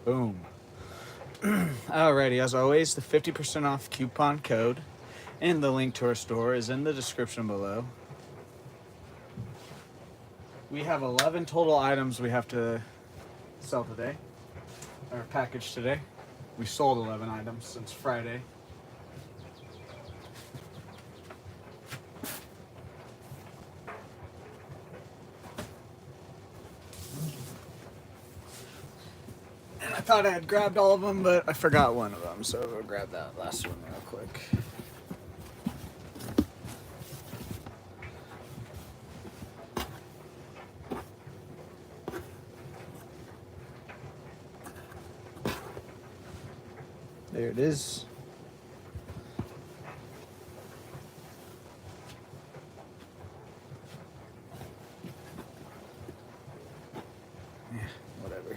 Boom. Alrighty, as always, the 50% off coupon code and the link to our store is in the description below. We have 11 total items we have to sell today, or package today. We sold 11 items since Friday. And I thought I had grabbed all of them, but I forgot one of them, so I'll grab that last one real quick. There it is. Yeah, whatever.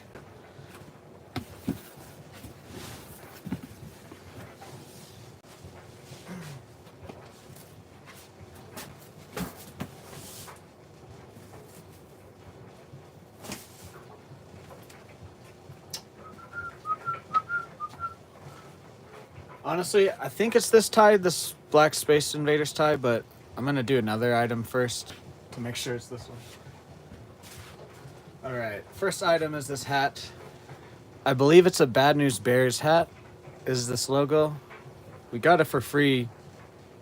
Honestly, I think it's this tie, this Black Space Invaders tie, but I'm gonna do another item first to make sure it's this one. Alright, first item is this hat. I believe it's a Bad News Bears hat, is this logo. We got it for free.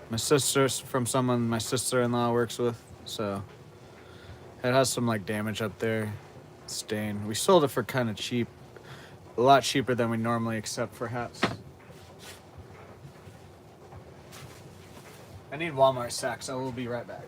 My sister's from someone my sister-in-law works with, so it has some like damage up there, stain. We sold it for kind of cheap, a lot cheaper than we normally accept for hats. I need Walmart sacks. I will be right back.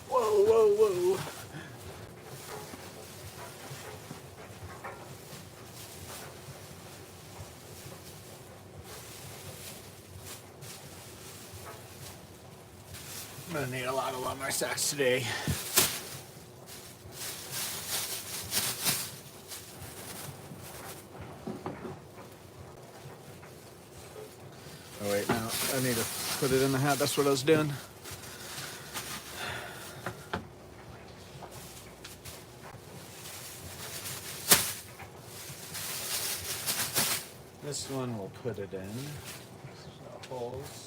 Whoa, whoa, whoa. I'm gonna need a lot of Walmart sacks today. Oh wait, no, I need to put it in the hat. That's what I was doing. This one we'll put it in. So, holes.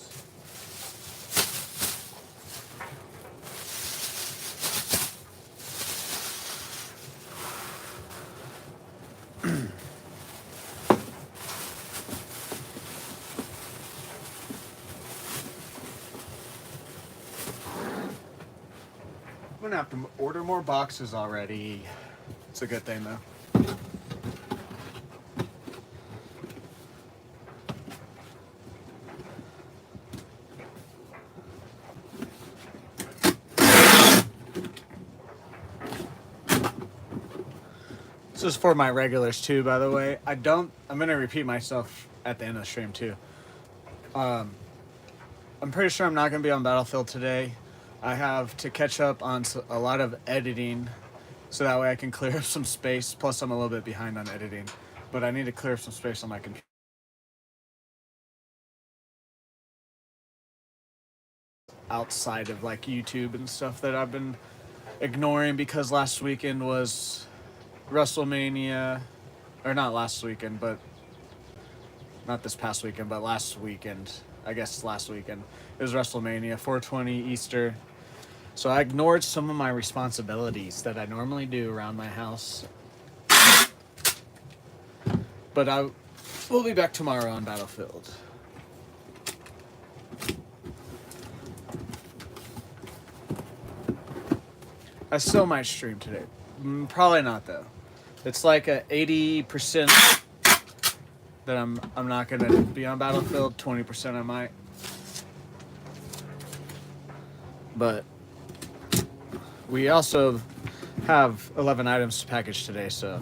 I'm gonna have to order more boxes already. It's a good thing though. This is for my regulars too, by the way. I'm gonna repeat myself at the end of the stream too. I'm pretty sure I'm not gonna be on Battlefield today. I have to catch up on a lot of editing, so that way I can clear up some space. Plus, I'm a little bit behind on editing, but I need to clear up some space on my computer. Outside of like YouTube and stuff that I've been ignoring because last weekend was WrestleMania, or not last weekend, but not this past weekend, but last weekend. I guess last weekend it was WrestleMania, 420 Easter. So I ignored some of my responsibilities that I normally do around my house. But I will be back tomorrow on Battlefield. I still might stream today. Probably not though. It's like a 80% that I'm not gonna be on Battlefield. 20% I might. But we also have 11 items to package today, so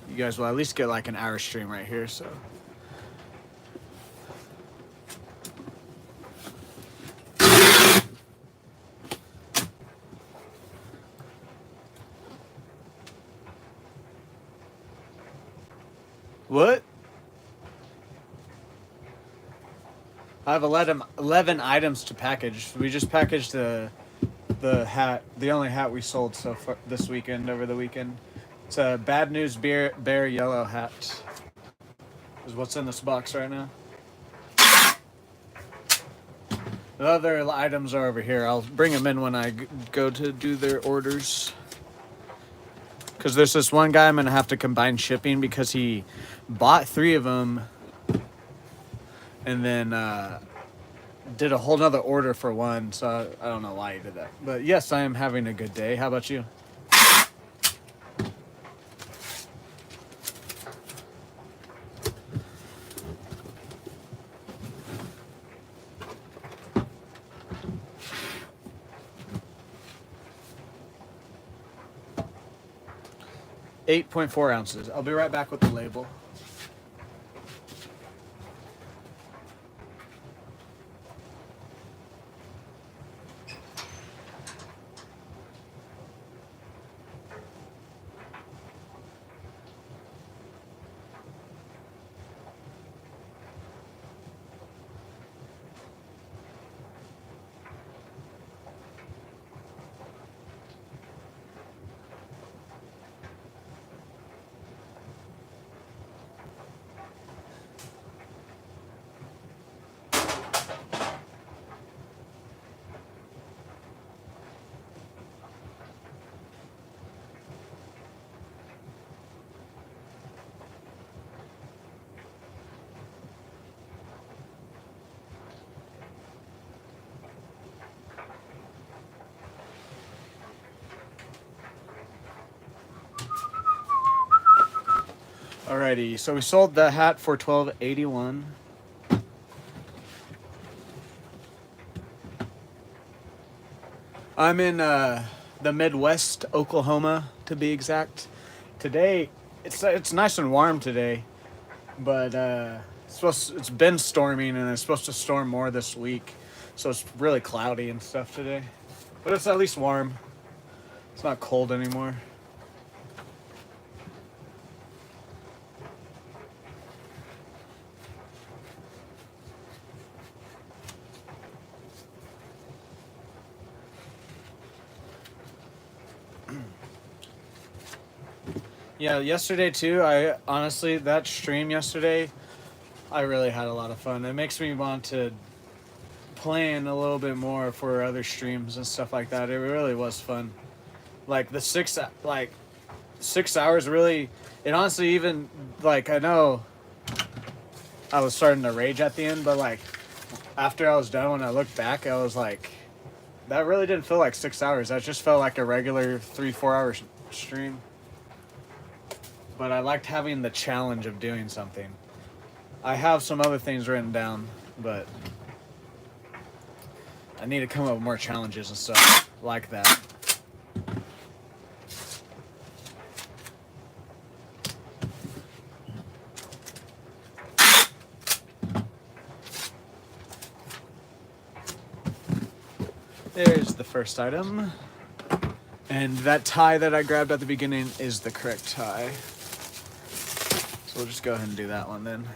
you guys will at least get like an hour stream right here. So What? I have 11 items to package. We just packaged the hat, the only hat we sold so far this weekend, over the weekend. It's a Bad News Bear yellow hat. Is what's in this box right now. The other items are over here. I'll bring them in when I go to do their orders. Because there's this one guy I'm going to have to combine shipping because he bought 3 of them and then did a whole nother order for one. So I don't know why he did that. But yes, I am having a good day. How about you? .4 ounces. I'll be right back with the label. Alrighty, so we sold the hat for $12.81. I'm in the Midwest, Oklahoma, to be exact. Today, it's nice and warm today, but it's been storming and it's supposed to storm more this week, so it's really cloudy and stuff today. But it's at least warm. It's not cold anymore. Yeah, yesterday too, I honestly, that stream yesterday, I really had a lot of fun. It makes me want to plan a little bit more for other streams and stuff like that. It really was fun. Like the 6 hours really, it honestly even, like, I know I was starting to rage at the end, but like after I was done, when I looked back, I was like, that really didn't feel like 6 hours. That just felt like a regular 3-4 hour stream. But I liked having the challenge of doing something. I have some other things written down, but I need to come up with more challenges and stuff like that. There's the first item. And that tie that I grabbed at the beginning is the correct tie. So we'll just go ahead and do that one then.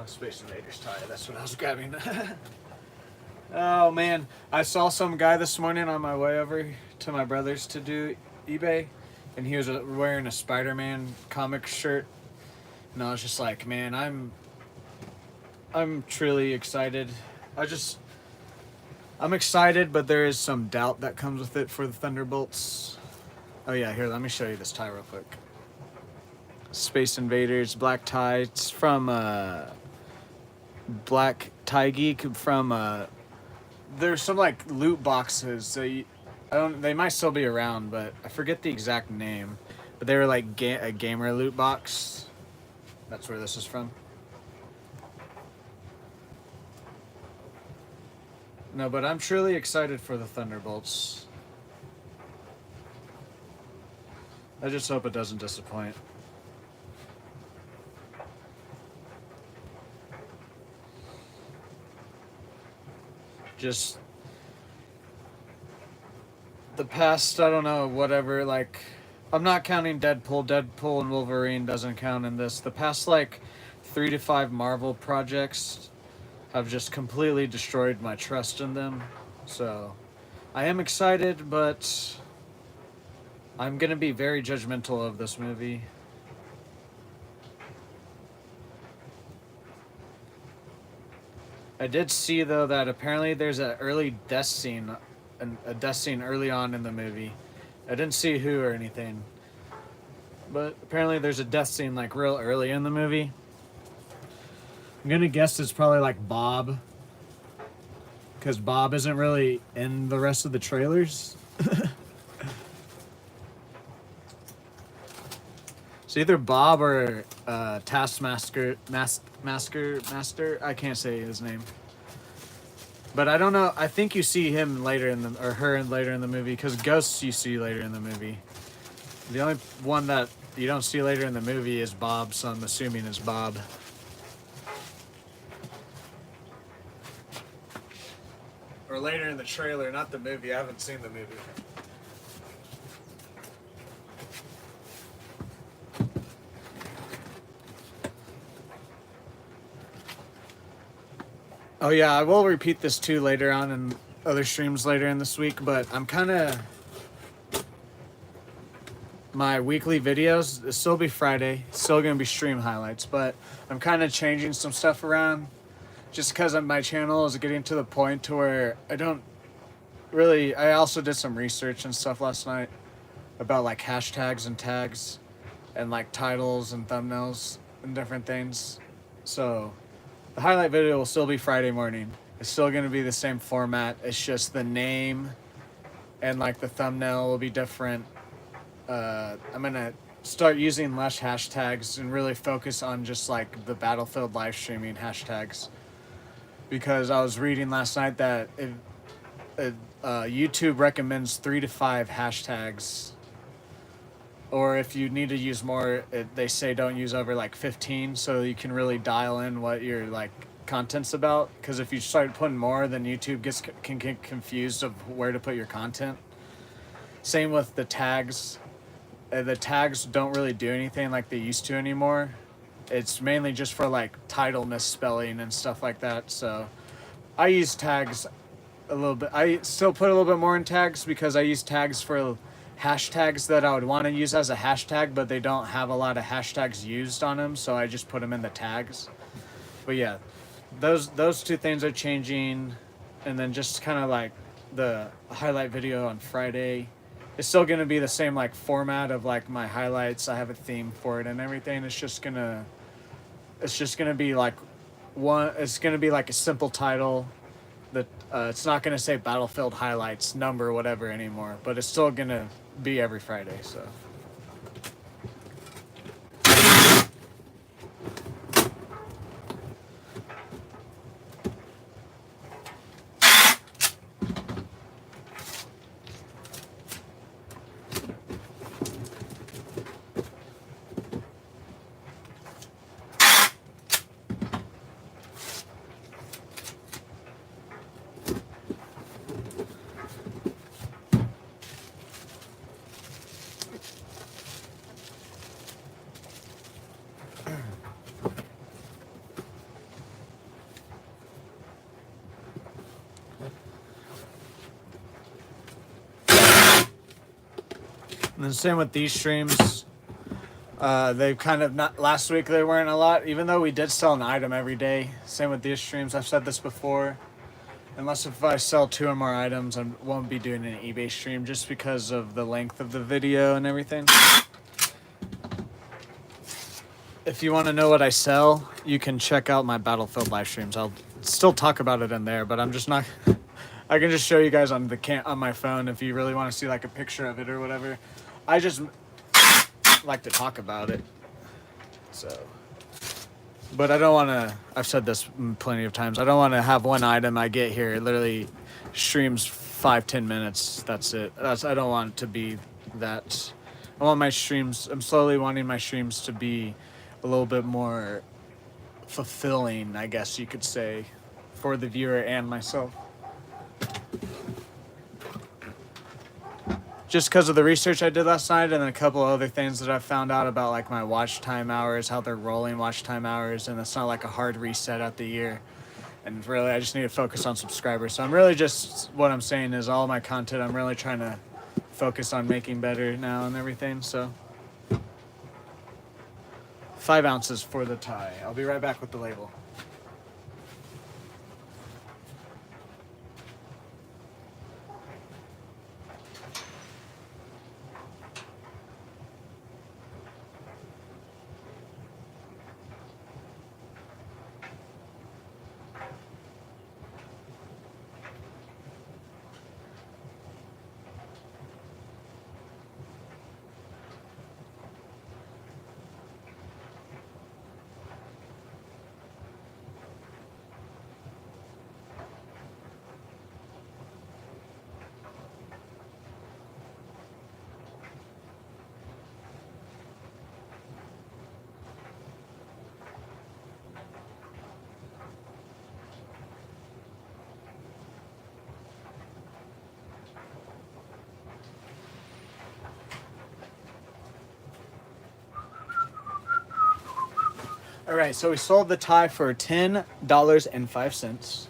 Space Invaders tie, that's what I was grabbing. Oh man, I saw some guy this morning on my way over to my brother's to do eBay, and he was wearing a Spider-Man comic shirt, and I was just like, man, I'm truly excited. I'm excited, but there is some doubt that comes with it for the Thunderbolts. Oh yeah, here, let me show you this tie real quick. Space Invaders black tie. It's from Black Tie Geek from there's some like loot boxes. So they might still be around, but I forget the exact name. But they were like a gamer loot box. That's where this is from. No, but I'm truly excited for the Thunderbolts. I just hope it doesn't disappoint. Just the past, I don't know, whatever, like, I'm not counting Deadpool. Deadpool and Wolverine doesn't count in this. The past, like, 3 to 5 Marvel projects have just completely destroyed my trust in them. So, I am excited, but I'm gonna be very judgmental of this movie. I did see, though, that apparently there's an early death scene, a death scene early on in the movie. I didn't see who or anything, but apparently there's a death scene, like, real early in the movie. I'm gonna guess it's probably like Bob, because Bob isn't really in the rest of the trailers. It's either Bob or Taskmaster. Master. I can't say his name, but I don't know. I think you see him later in the, or her later in the movie, because Ghosts you see later in the movie. The only one that you don't see later in the movie is Bob, so I'm assuming is Bob. Or later in the trailer, not the movie. I haven't seen the movie. Oh yeah, I will repeat this too later on in other streams later in this week, but I'm kind of... My weekly videos, it'll still be Friday, still going to be stream highlights, but I'm kind of changing some stuff around just because my channel is getting to the point to where I don't really... I also did some research and stuff last night about like hashtags and tags and like titles and thumbnails and different things. So the highlight video will still be Friday morning. It's still going to be the same format. It's just the name and like the thumbnail will be different. I'm going to start using less hashtags and really focus on just like the Battlefield live streaming hashtags. Because I was reading last night that YouTube recommends 3 to 5 hashtags. Or if you need to use more, they say don't use over like 15, so you can really dial in what your like content's about. Because if you start putting more, then YouTube can get confused of where to put your content. Same with the tags. The tags don't really do anything like they used to anymore. It's mainly just for like title misspelling and stuff like that. So I use tags a little bit. I still put a little bit more in tags because I use tags for hashtags that I would want to use as a hashtag, but they don't have a lot of hashtags used on them, so I just put them in the tags. But yeah, those two things are changing. And then just kind of like the highlight video on Friday, it's still going to be the same like format of like my highlights. I have a theme for it and everything. It's just going to be like it's going to be like a simple title that it's not going to say Battlefield highlights number whatever anymore, but it's still going to be every Friday. So and then same with these streams. They've kind of not... Last week they weren't a lot, even though we did sell an item every day. Same with these streams. I've said this before. Unless if I sell 2 or more items, I won't be doing an eBay stream just because of the length of the video and everything. If you want to know what I sell, you can check out my Battlefield live streams. I'll still talk about it in there, but I'm just not... I can just show you guys on on my phone if you really want to see like a picture of it or whatever. I just like to talk about it. So But I don't want to. I've said this plenty of times. I don't want to have one item I get here. It literally streams 5-10 minutes. That's it. I don't want it to be that. I want my streams. I'm slowly wanting my streams to be a little bit more fulfilling, I guess you could say, for the viewer and myself. Just because of the research I did last night and a couple of other things that I found out about, like my watch time hours, how they're rolling watch time hours, and it's not like a hard reset at the year. And really, I just need to focus on subscribers. So I'm really just, what I'm saying is all my content, I'm really trying to focus on making better now and everything. So 5 ounces for the tie. I'll be right back with the label. All right, so we sold the tie for $10.05.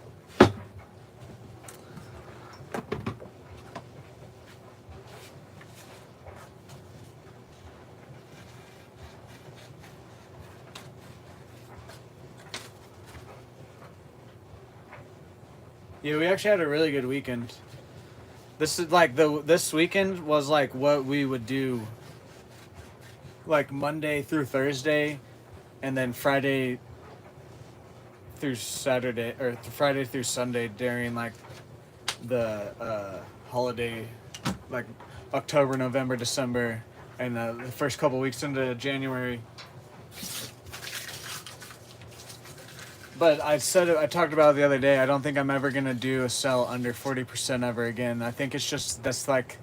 Yeah, we actually had a really good weekend. This is like this weekend was like what we would do like Monday through Thursday and then Friday through Saturday or Friday through Sunday during like the holiday, like October, November, December, and the first couple weeks into January. But I talked about it the other day. I don't think I'm ever gonna do a sell under 40% ever again. I think it's just that's like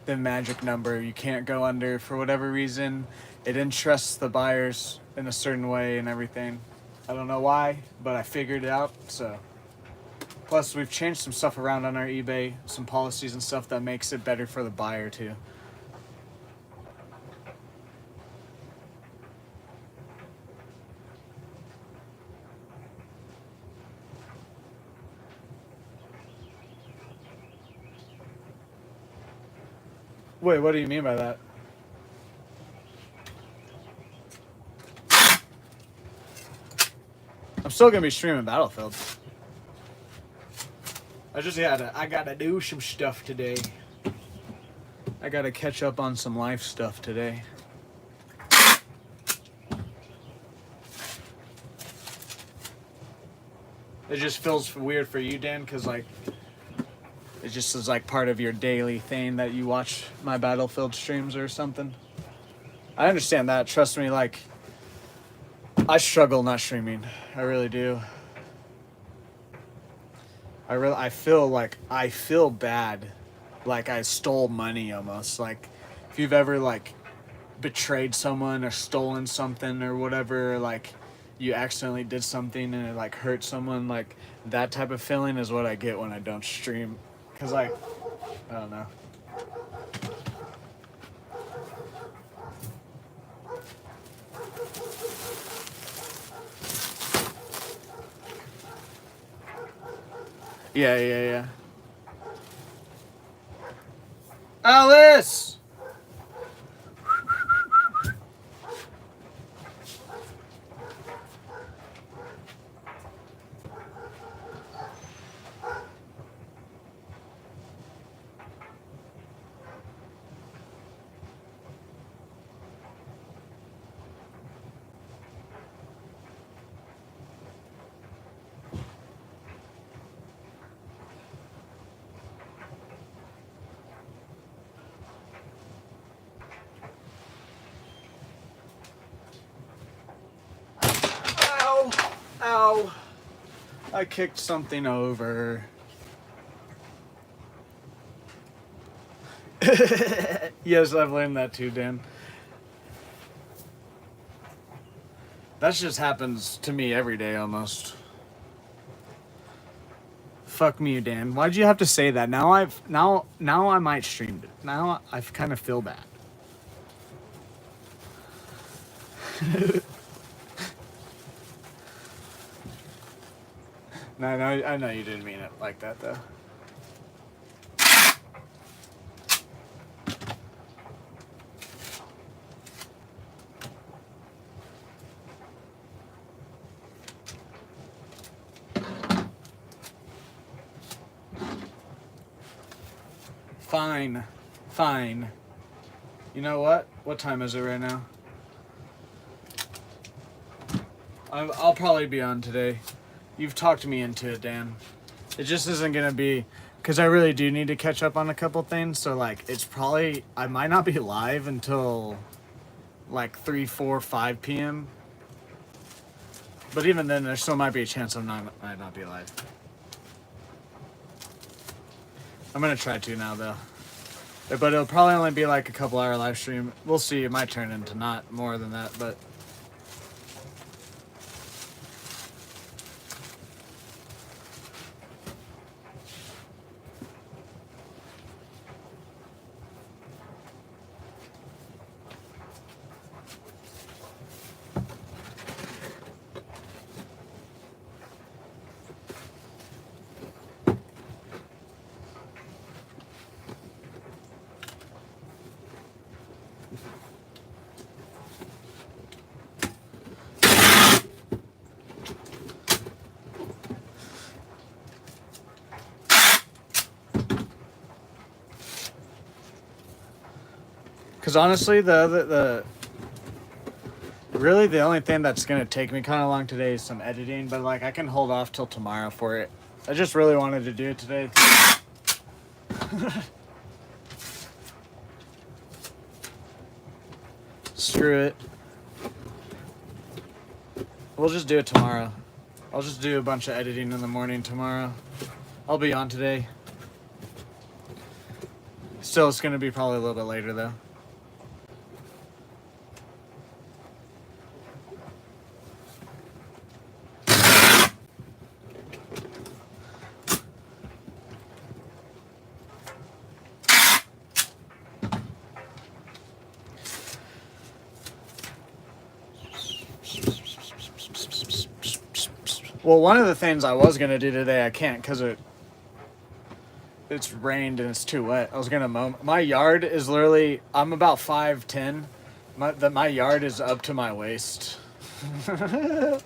the magic number. You can't go under for whatever reason. It interests the buyers in a certain way and everything. I don't know why, but I figured it out. So, plus we've changed some stuff around on our eBay, some policies and stuff that makes it better for the buyer too. Wait, what do you mean by that? I'm still gonna be streaming Battlefield. I gotta do some stuff today. I gotta catch up on some life stuff today. It just feels weird for you, Dan, because like it just is like part of your daily thing that you watch my Battlefield streams or something. I understand that. Trust me, like I struggle not streaming. I really do. I feel bad, like I stole money almost. Like if you've ever like betrayed someone or stolen something or whatever, like you accidentally did something and it like hurt someone, like that type of feeling is what I get when I don't stream. Cause like I don't know. Yeah. Alice! Ow! I kicked something over. Yes, I've learned that too, Dan. That just happens to me every day almost. Fuck me, Dan. Why'd you have to say that? Now I might stream it. Now I kind of feel bad. No, I know you didn't mean it like that though. Fine. Fine. You know what? What time is it right now? I'll probably be on today. You've talked me into it, Dan. It just isn't gonna be, because I really do need to catch up on a couple things. So like, it's probably, I might not be live until like 3, 4, 5 p.m. But even then, there still might be a chance I might not be live. I'm gonna try to now though. But it'll probably only be like a couple hour live stream. We'll see. It might turn into not more than that, but. Because honestly, really the only thing that's gonna take me kind of long today is some editing. But like, I can hold off till tomorrow for it. I just really wanted to do it today. Screw it. We'll just do it tomorrow. I'll just do a bunch of editing in the morning tomorrow. I'll be on today. Still, it's gonna be probably a little bit later though. Well, one of the things I was gonna do today, I can't because it's rained and it's too wet. I was gonna mow. My yard is literally, I'm about 5'10". My yard is up to my waist. But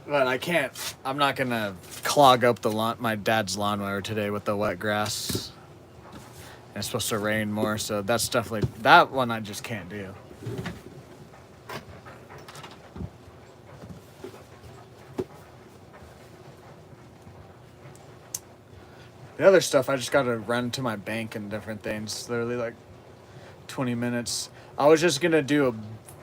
I can't. I'm not gonna clog up my dad's lawnmower today with the wet grass. And it's supposed to rain more, so that's definitely, that one I just can't do. The other stuff, I just gotta run to my bank and different things. Literally like 20 minutes. I was just gonna do a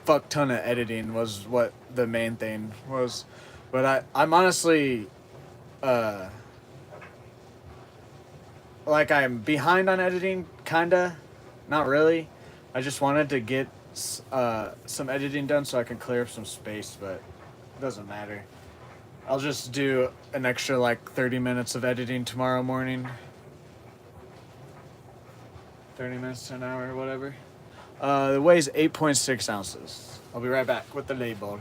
fuck ton of editing was what the main thing was. But I'm honestly, like I'm behind on editing, kinda. Not really. I just wanted to get some editing done so I can clear up some space, but it doesn't matter. I'll just do an extra like 30 minutes of editing tomorrow morning. 30 minutes to an hour or whatever. It weighs 8.6 ounces. I'll be right back with the label.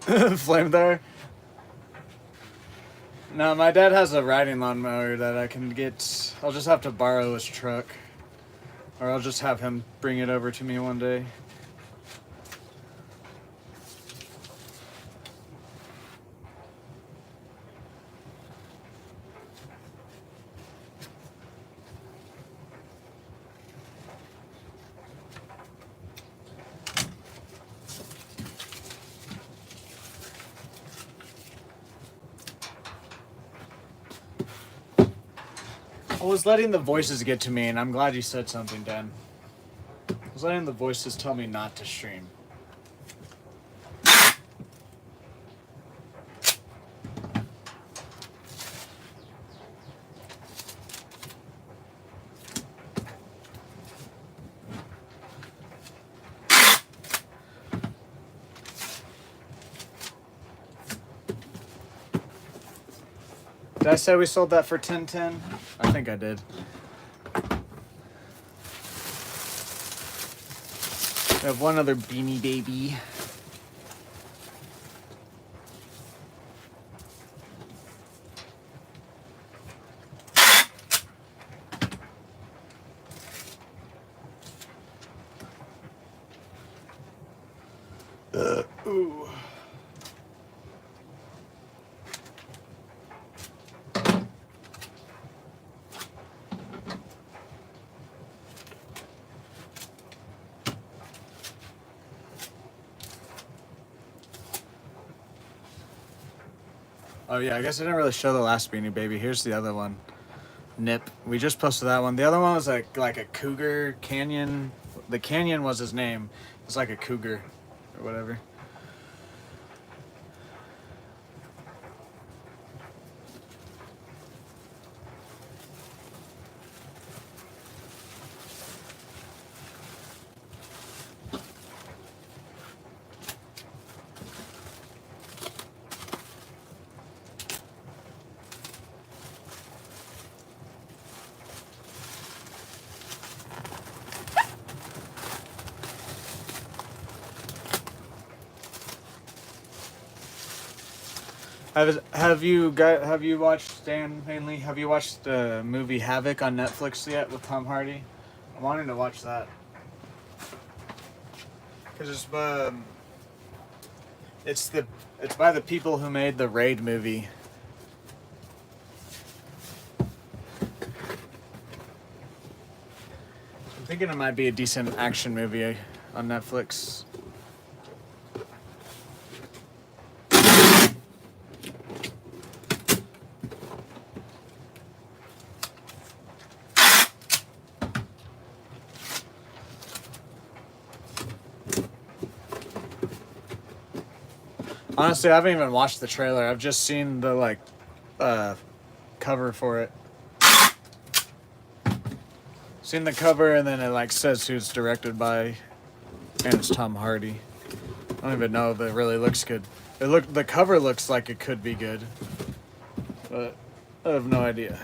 Flamethrower? No, my dad has a riding lawnmower that I can get. I'll just have to borrow his truck. Or I'll just have him bring it over to me one day. I was letting the voices get to me, and I'm glad you said something, Dan. I was letting the voices tell me not to stream. Did I say we sold that for $10.10? I think I did. We have one other Beanie Baby. Ooh. Oh yeah, I guess I didn't really show the last Beanie Baby. Here's the other one. Nip. We just posted that one. The other one was like a cougar canyon. The canyon was his name. It's like a cougar or whatever. Have you watched, Dan mainly? Have you watched the movie Havoc on Netflix yet with Tom Hardy? I'm wanting to watch that because it's by the people who made the Raid movie. I'm thinking it might be a decent action movie on Netflix. Honestly, I haven't even watched the trailer. I've just seen the cover for it. Seen the cover and then it says who it's directed by, and it's Tom Hardy. I don't even know if it really looks good. The cover looks like it could be good, but I have no idea.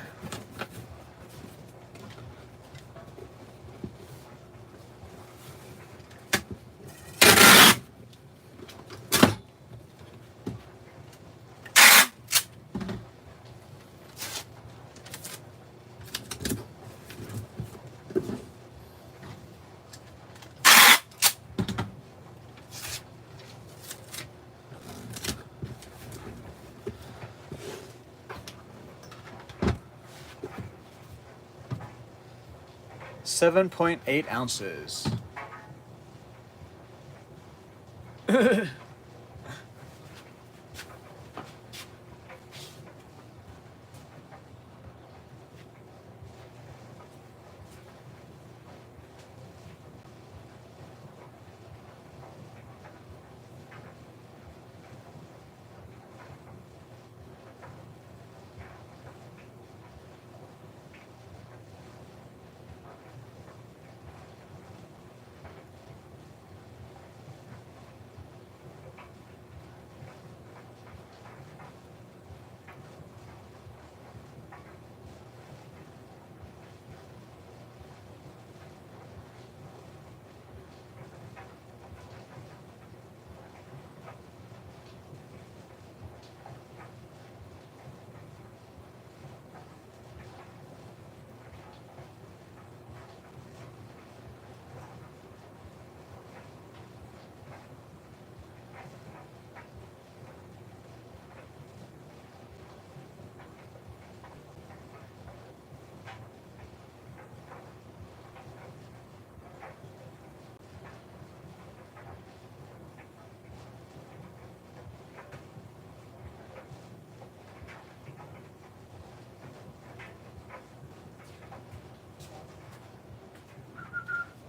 .8 ounces.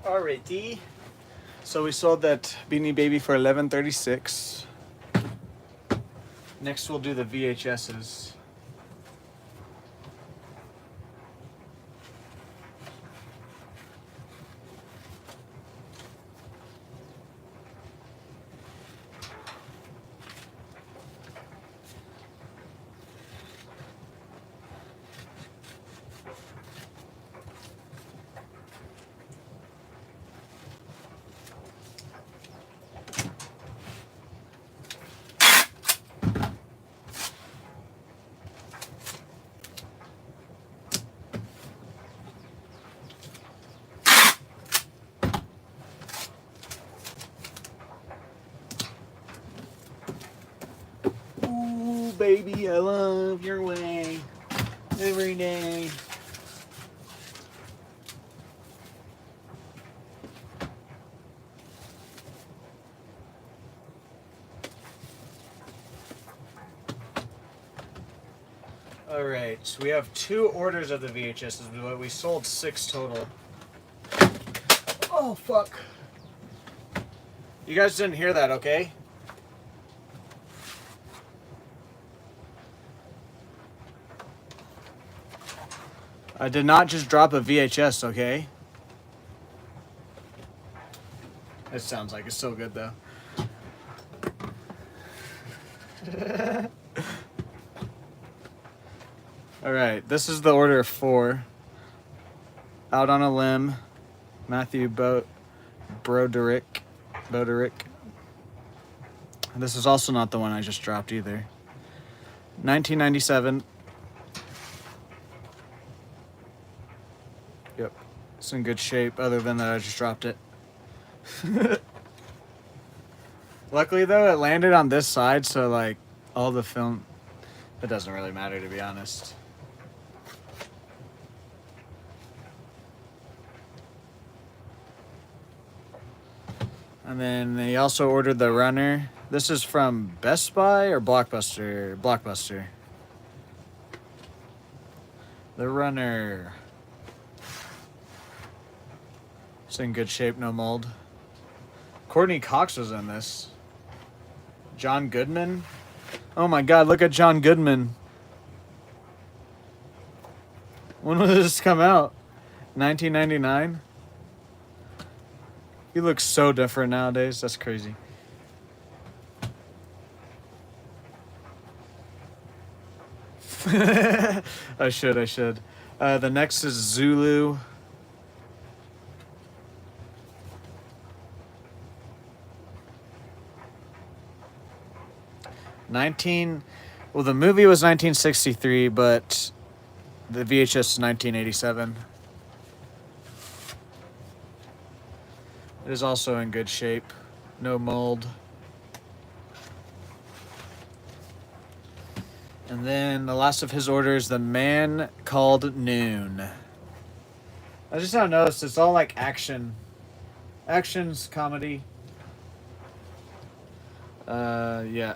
Alrighty. So we sold that Beanie Baby for $11.36. Next we'll do the VHSs. Ooh, baby, I love your way every day. Alright, so we have 2 orders of the VHSs, but we sold 6 total. Oh, fuck. You guys didn't hear that, okay? I did not just drop a VHS, okay? It sounds like it's so good, though. Alright, this is the order of 4. Out on a Limb, Matthew Broderick. This is also not the one I just dropped either. 1997. Yep, it's in good shape other than that I just dropped it. Luckily though, it landed on this side, so like all the film, it doesn't really matter to be honest. And then they also ordered the Runner. This is from Best Buy or Blockbuster? Blockbuster. The Runner. It's in good shape, no mold. Courtney Cox was in this. John Goodman. Oh my god, look at John Goodman. When did this come out? 1999? He looks so different nowadays. That's crazy. I should. The next is Zulu. Well, the movie was 1963, but the VHS is 1987. It is also in good shape. No mold. And then the last of his orders, The Man Called Noon. I just now noticed it's all like action. Action's comedy. Yeah.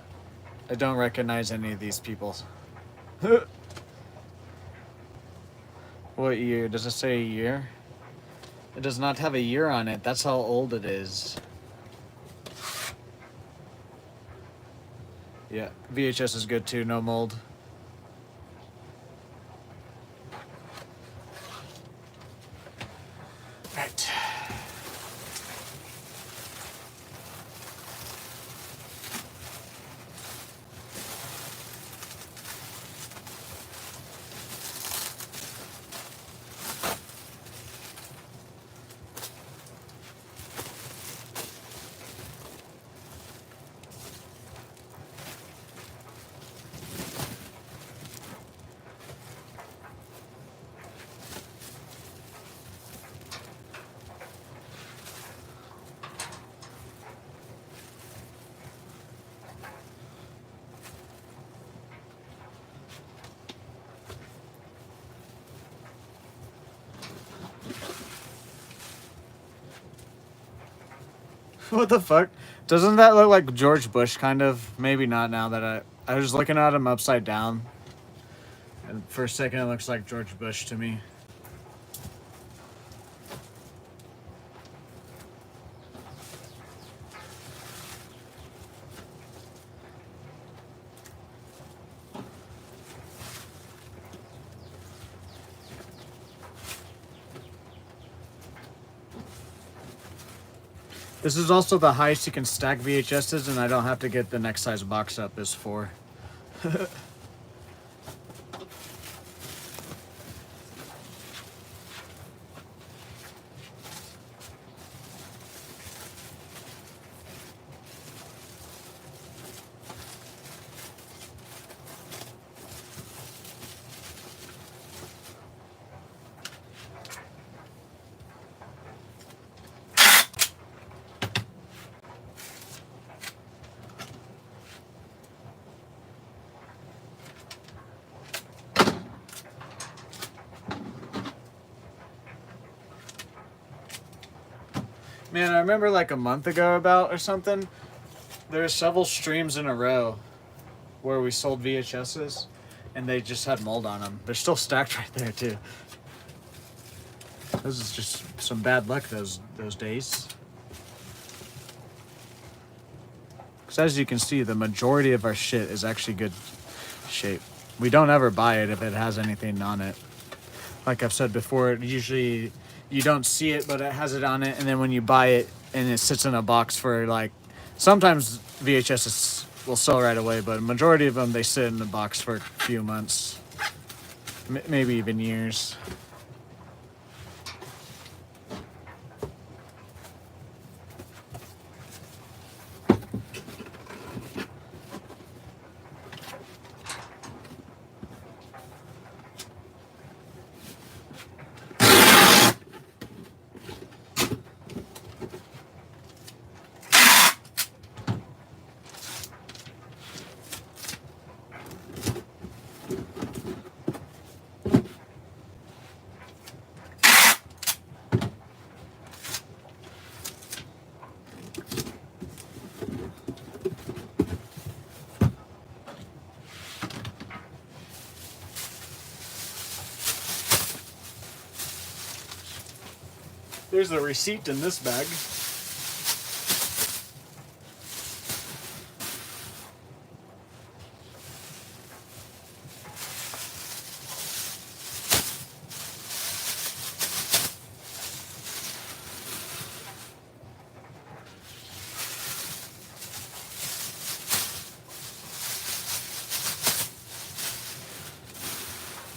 I don't recognize any of these people. What year? Does it say a year? It does not have a year on it. That's how old it is. Yeah, VHS is good too, no mold. Right. What the fuck? Doesn't that look like George Bush kind of? Maybe not now that I was looking at him upside down. And for a second it looks like George Bush to me. This is also the highest you can stack VHSs, and I don't have to get the next size box up is 4. Man, I remember like a month ago or something, there were several streams in a row where we sold VHSs and they just had mold on them. They're still stacked right there too. This is just some bad luck those days. Because as you can see, the majority of our shit is actually good shape. We don't ever buy it if it has anything on it. Like I've said before, usually you don't see it, but it has it on it, and then when you buy it and it sits in a box for like, sometimes VHSs will sell right away, but a majority of them, they sit in the box for a few months, maybe even years. There's a receipt in this bag.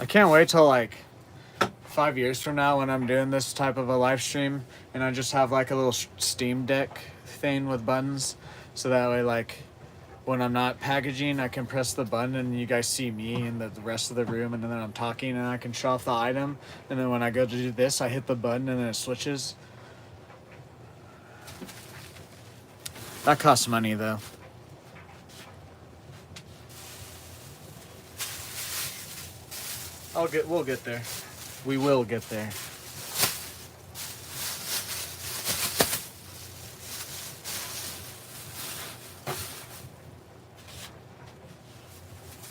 I can't wait till like 5 years from now when I'm doing this type of a live stream and I just have like a little Steam Deck thing with buttons, so that way like when I'm not packaging I can press the button and you guys see me and the rest of the room, and then I'm talking and I can show off the item, and then when I go to do this I hit the button and then it switches. That costs money though. We'll get there. We will get there.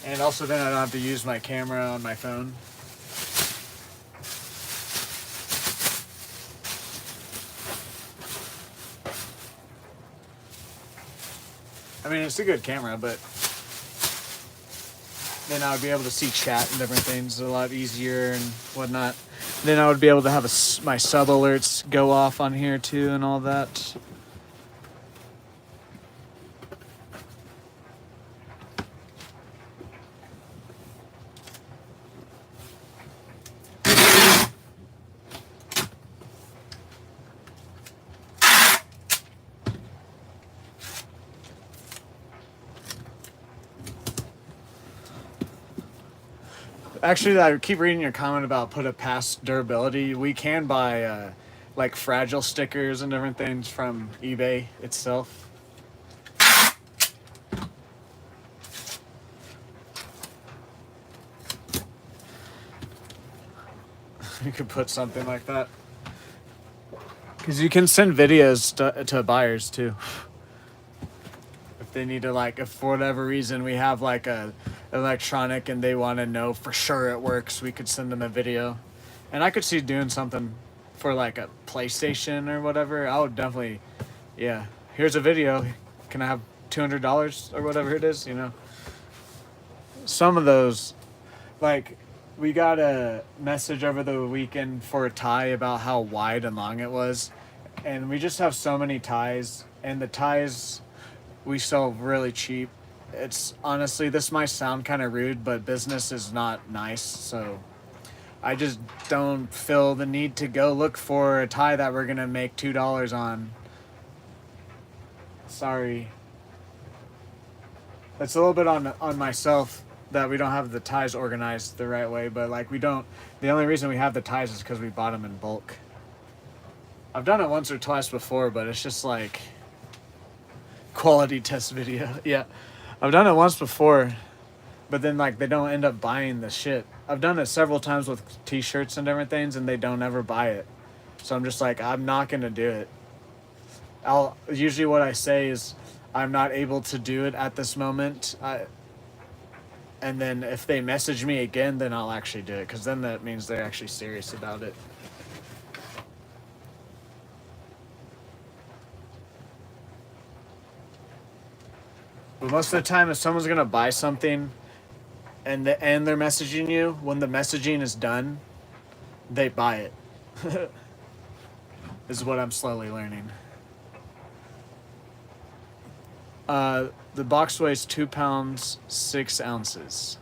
And also then I don't have to use my camera on my phone. I mean, it's a good camera, but then I would be able to see chat and different things a lot easier and whatnot. Then I would be able to have my sub alerts go off on here too and all that. Actually, I keep reading your comment about put it past durability. We can buy like fragile stickers and different things from eBay itself. You could put something like that. Because you can send videos to buyers too. If they need to, like, if for whatever reason we have like a electronic and they want to know for sure it works, we could send them a video. And I could see doing something for like a PlayStation or whatever. I would definitely, yeah, here's a video. Can I have $200 or whatever it is, you know? Some of those, like, we got a message over the weekend for a tie about how wide and long it was. and we just have so many ties, and the ties we sell really cheap. It's honestly, this might sound kind of rude, but business is not nice, so I just don't feel the need to go look for a tie that we're gonna make $2 on. Sorry. It's a little bit on myself that we don't have the ties organized the right way, but like we don't. The only reason we have the ties is because we bought them in bulk. I've done it once or twice before, but it's just like quality test video. Yeah, I've done it once before, but then like they don't end up buying the shit. I've done it several times with t-shirts and different things, and they don't ever buy it. So I'm just like, I'm not gonna do it. I'll usually what I say is I'm not able to do it at this moment. And then if they message me again, then I'll actually do it, because then that means they're actually serious about it. But most of the time, if someone's gonna buy something and they're messaging you, when the messaging is done, they buy it. Is what I'm slowly learning. The box weighs 2 pounds 6 ounces.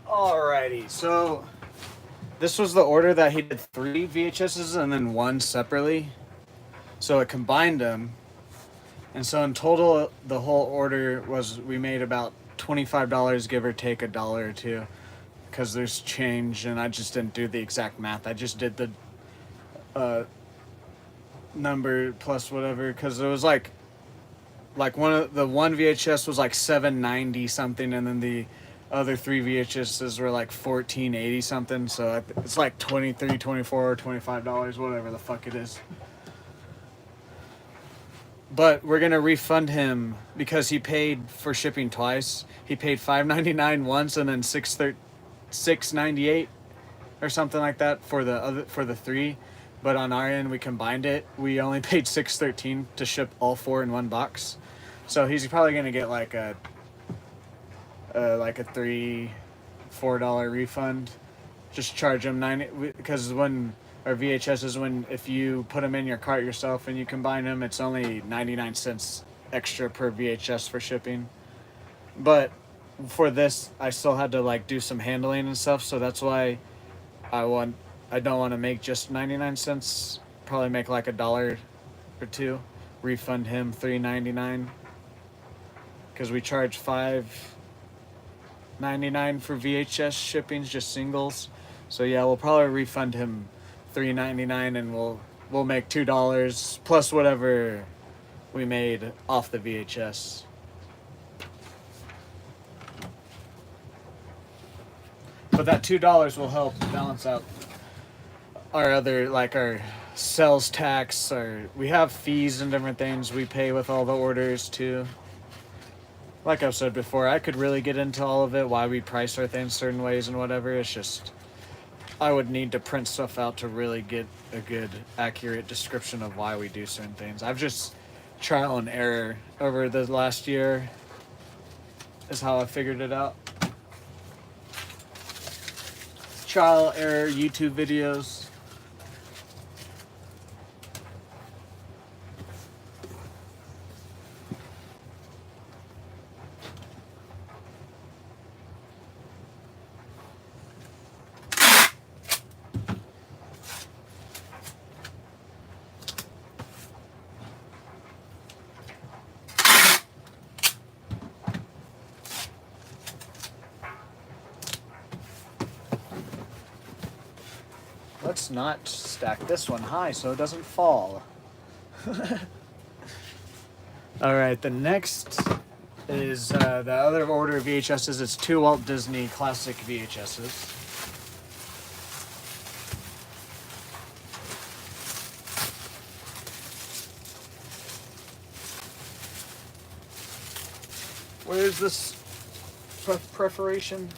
Alrighty, so this was the order that he did 3 VHSs and then 1 separately. So it combined them. And so in total, the whole order was, we made about $25, give or take a dollar or two, because there's change, and I just didn't do the exact math. I just did the number plus whatever, because it was like one VHS was like $7.90 something, and then the other 3 VHSs were like $14.80 something. So it's like $23, $24, or $25, whatever the fuck it is. But we're gonna refund him because he paid for shipping twice. He paid $5.99 once and then $6.98 or something like that for the 3. But on our end, we combined it. We only paid $6.13 to ship all 4 in one box. So he's probably gonna get like a $3-4 refund. Just charge him $90, because when our VHS is, if you put them in your cart yourself and you combine them, it's only 99 cents extra per VHS for shipping. But for this, I still had to like do some handling and stuff, so that's why I don't want to make just 99 cents. Probably make like $1 or $2. Refund him $3.99, because we charge $5.99 for VHS shippings, just singles. So yeah, we'll probably refund him $3.99, and we'll make $2 plus whatever we made off the VHS. But that $2 will help balance out our other, like our sales tax, or we have fees and different things we pay with all the orders too. Like I've said before, I could really get into all of it, why we price our things certain ways and whatever. It's just, I would need to print stuff out to really get a good, accurate description of why we do certain things. I've just trial and error over the last year is how I figured it out. Trial, error, YouTube videos. Let's not stack this one high so it doesn't fall. Alright, the next is the other order of VHSs. It's 2 Walt Disney classic VHSs. Where's this preparation?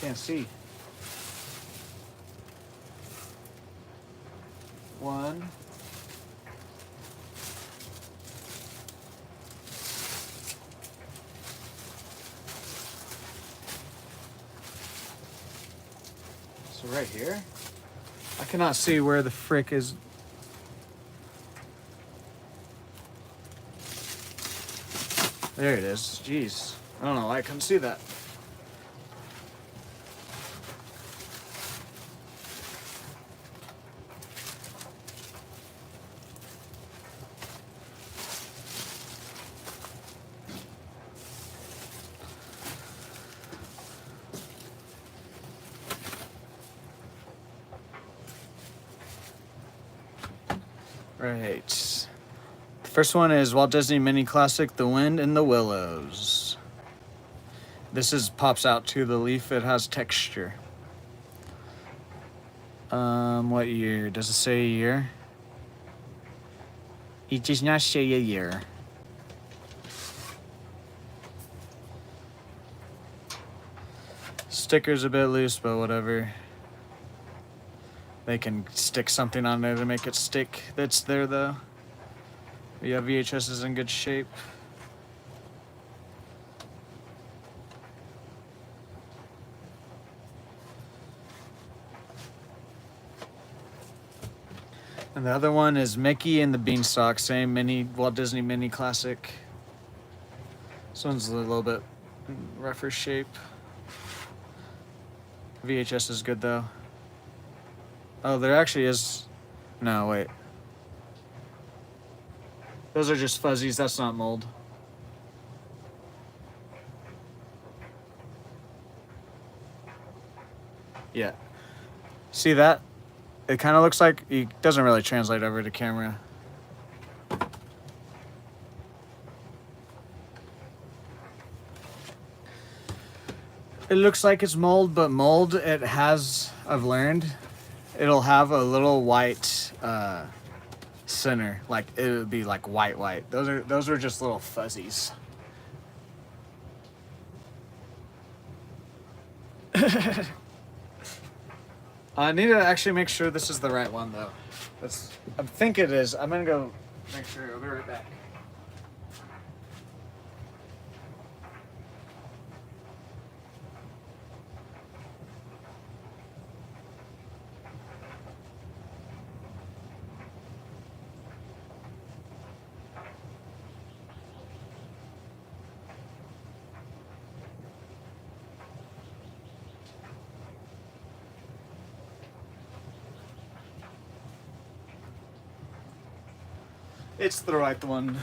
Can't see. 1. So right here? I cannot see where the frick is. There it is. Jeez. I don't know why I couldn't see that. Right. The first one is Walt Disney Mini Classic, The Wind in the Willows. This is pops out to the leaf. It has texture. What year? Does it say a year? It does not say a year. Sticker's a bit loose, but whatever. They can stick something on there to make it stick. That's there though. Yeah, VHS is in good shape. And the other one is Mickey and the Beanstalk, same mini Walt Disney Mini Classic. This one's a little bit rougher shape. VHS is good though. Oh, there actually is. No, wait. Those are just fuzzies. That's not mold. Yeah. See that? It kind of looks like it doesn't really translate over to camera. It looks like it's mold, but mold, it has, I've learned, it'll have a little white center. Like it would be like white. Those are just little fuzzies. I need to actually make sure this is the right one though. I think it is. I'm gonna go make sure. I'll be right back. It's the right one.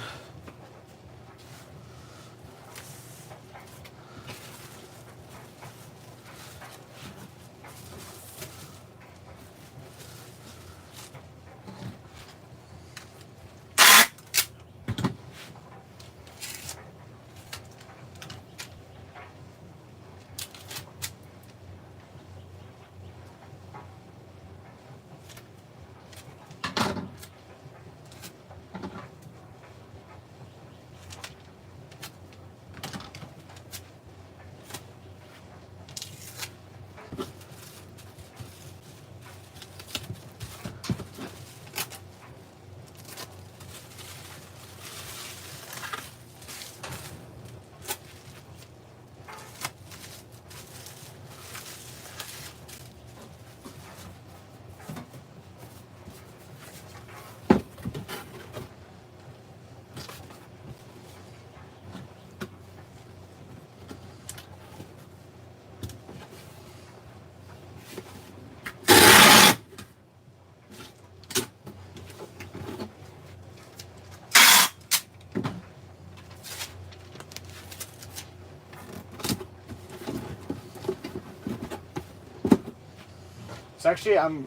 It's actually, I'm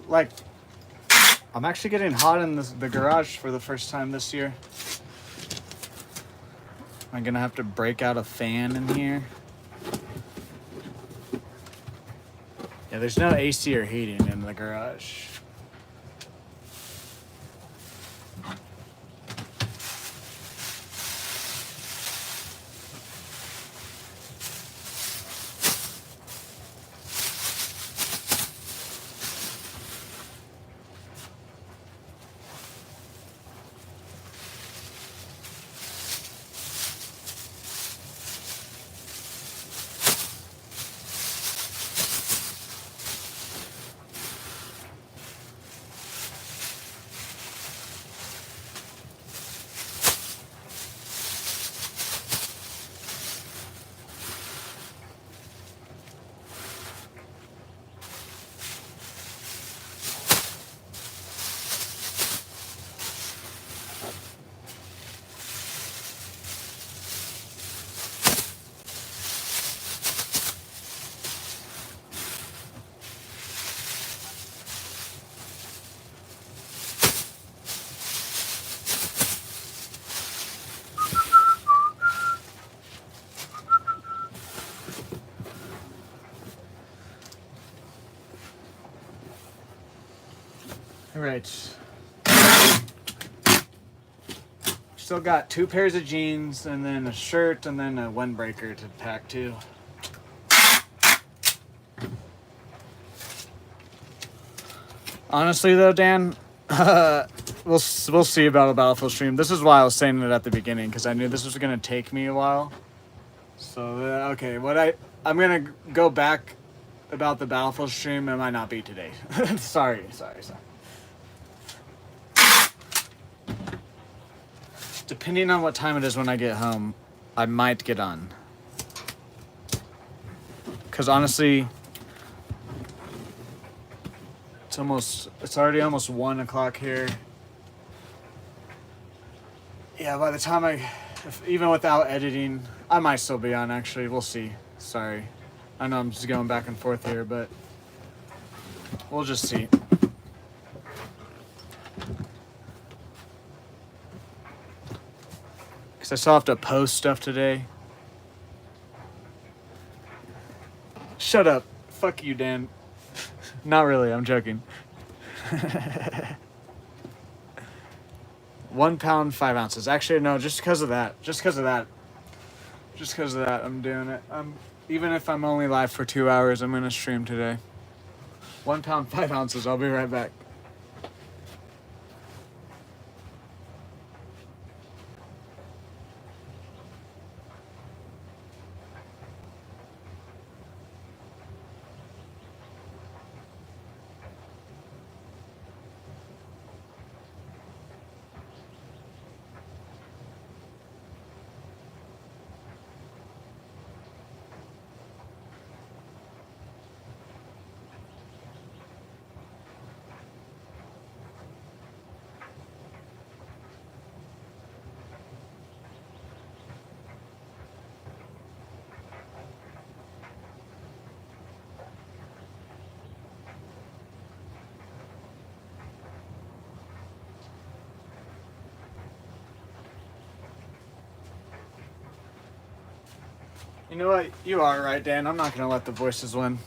actually getting hot in the garage for the first time this year. I'm gonna have to break out a fan in here. Yeah, there's no AC or heating in the garage. All right. Still got 2 pairs of jeans and then a shirt and then a windbreaker to pack too. Honestly though, Dan, we'll see about a Battlefield stream. This is why I was saying it at the beginning, because I knew this was gonna take me a while. So okay, I'm gonna go back about the Battlefield stream. It might not be today. sorry. Depending on what time it is when I get home, I might get on. Because honestly, it's already almost 1 o'clock here. Yeah, by the time even without editing, I might still be on actually. We'll see. Sorry. I know I'm just going back and forth here, but we'll just see. Because I still have to post stuff today. Shut up. Fuck you, Dan. Not really, I'm joking. 1 pound, 5 ounces. Actually, no, just because of that, I'm doing it. Even if I'm only live for 2 hours, I'm gonna stream today. 1 pound, 5 ounces. I'll be right back. You know what? You are right, Dan. I'm not gonna let the voices win.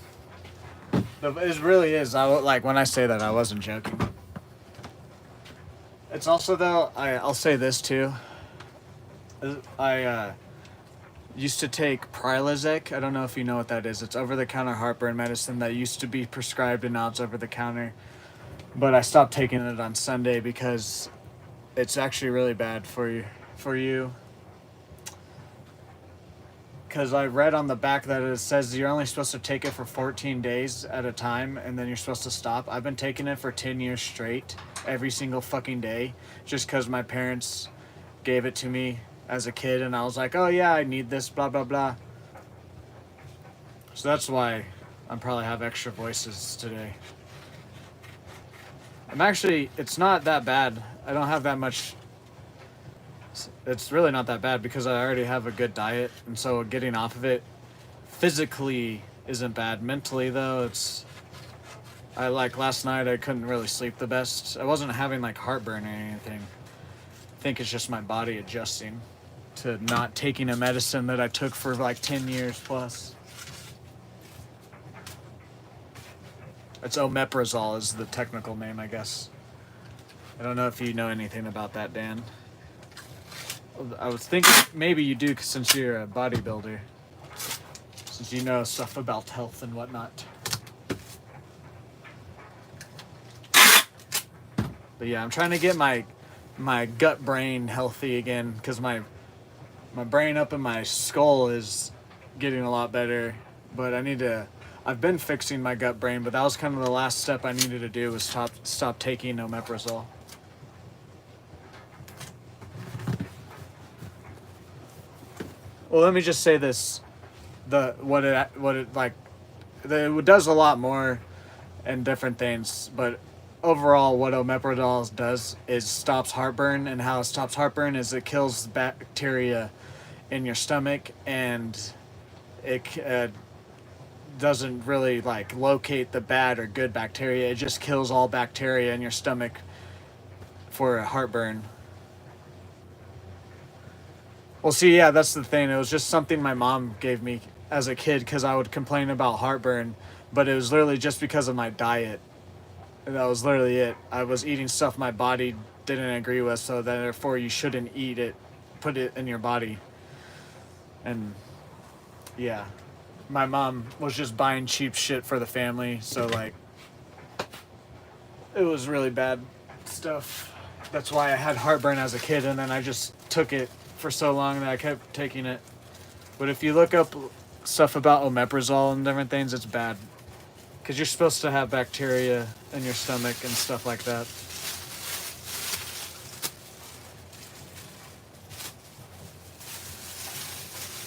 It really is. When I say that, I wasn't joking. It's also though. I'll say this too. I used to take Prilosec. I don't know if you know what that is. It's over-the-counter heartburn medicine that used to be prescribed and now it's over-the-counter. But I stopped taking it on Sunday because it's actually really bad for you. Because I read on the back that it says you're only supposed to take it for 14 days at a time and then you're supposed to stop. I've been taking it for 10 years straight, every single fucking day, just because my parents gave it to me as a kid and I was like, oh yeah, I need this, blah, blah, blah. So that's why I probably have extra voices today. It's not that bad. I don't have that much. It's really not that bad because I already have a good diet, and so getting off of it physically isn't bad. Mentally, though, I like last night I couldn't really sleep the best. I wasn't having like heartburn or anything. I think it's just my body adjusting to not taking a medicine that I took for like 10 years plus. It's omeprazole is the technical name, I guess. I don't know if you know anything about that, Dan. I was thinking maybe you do since you're a bodybuilder. Since you know stuff about health and whatnot. But yeah, I'm trying to get my gut brain healthy again because my brain up in my skull is getting a lot better. But I've been fixing my gut brain, but that was kind of the last step I needed to do was stop taking omeprazole. Well, let me just say this: it does a lot more and different things, but overall, what omeprazole does is stops heartburn, and how it stops heartburn is it kills bacteria in your stomach, and it doesn't really like locate the bad or good bacteria. It just kills all bacteria in your stomach for heartburn. Well, see, yeah, that's the thing. It was just something my mom gave me as a kid because I would complain about heartburn, but it was literally just because of my diet. And that was literally it. I was eating stuff my body didn't agree with, so therefore you shouldn't eat it, put it in your body. And yeah, my mom was just buying cheap shit for the family, so like, it was really bad stuff. That's why I had heartburn as a kid, and then I just took it for so long that I kept taking it. But if you look up stuff about omeprazole and different things, it's bad. Because you're supposed to have bacteria in your stomach and stuff like that.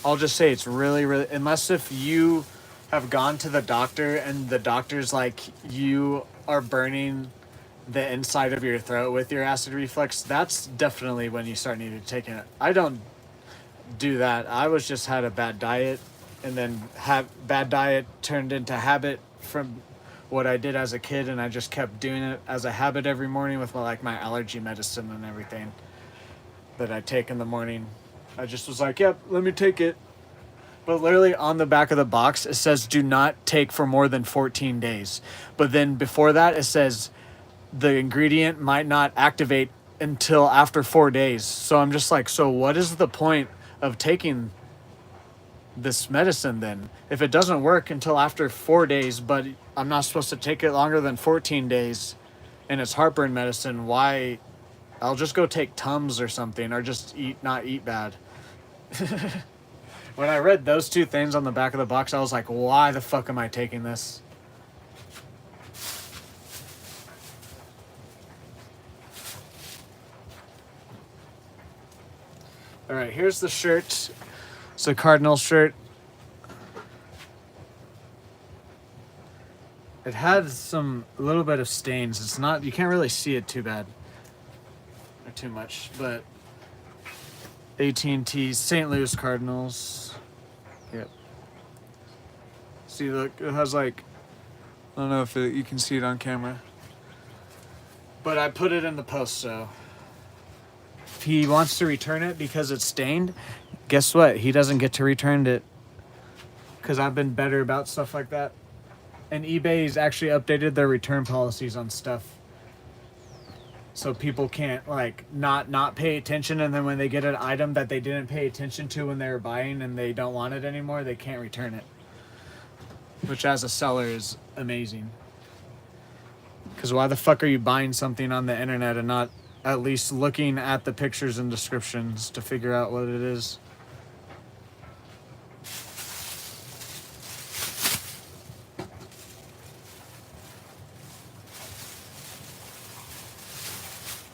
I'll just say it's really, really... Unless if you have gone to the doctor and the doctor's like, you are burning the inside of your throat with your acid reflux, that's definitely when you start needing to take it. I don't do that. I was just had a bad diet, and then bad diet turned into habit from what I did as a kid, and I just kept doing it as a habit every morning with my allergy medicine and everything that I take in the morning. I just was like, yep, let me take it. But literally on the back of the box, it says do not take for more than 14 days. But then before that, it says the ingredient might not activate until after 4 days. So I'm just like, so what is the point of taking this medicine then? If it doesn't work until after 4 days, but I'm not supposed to take it longer than 14 days, and it's heartburn medicine, why? I'll just go take Tums or something, or just not eat bad. When I read those two things on the back of the box, I was like, why the fuck am I taking this? All right, here's the shirt. It's a Cardinal shirt. It had a little bit of stains. It's not, you can't really see it too bad. Or too much, but AT&T St. Louis Cardinals. Yep. See, look, it has like, I don't know if you can see it on camera. But I put it in the post, so if he wants to return it because it's stained, guess what? He doesn't get to return it because I've been better about stuff like that. And eBay's actually updated their return policies on stuff, so people can't like not pay attention, and then when they get an item that they didn't pay attention to when they were buying and they don't want it anymore, they can't return it. Which as a seller is amazing. Because why the fuck are you buying something on the internet and not at least looking at the pictures and descriptions to figure out what it is?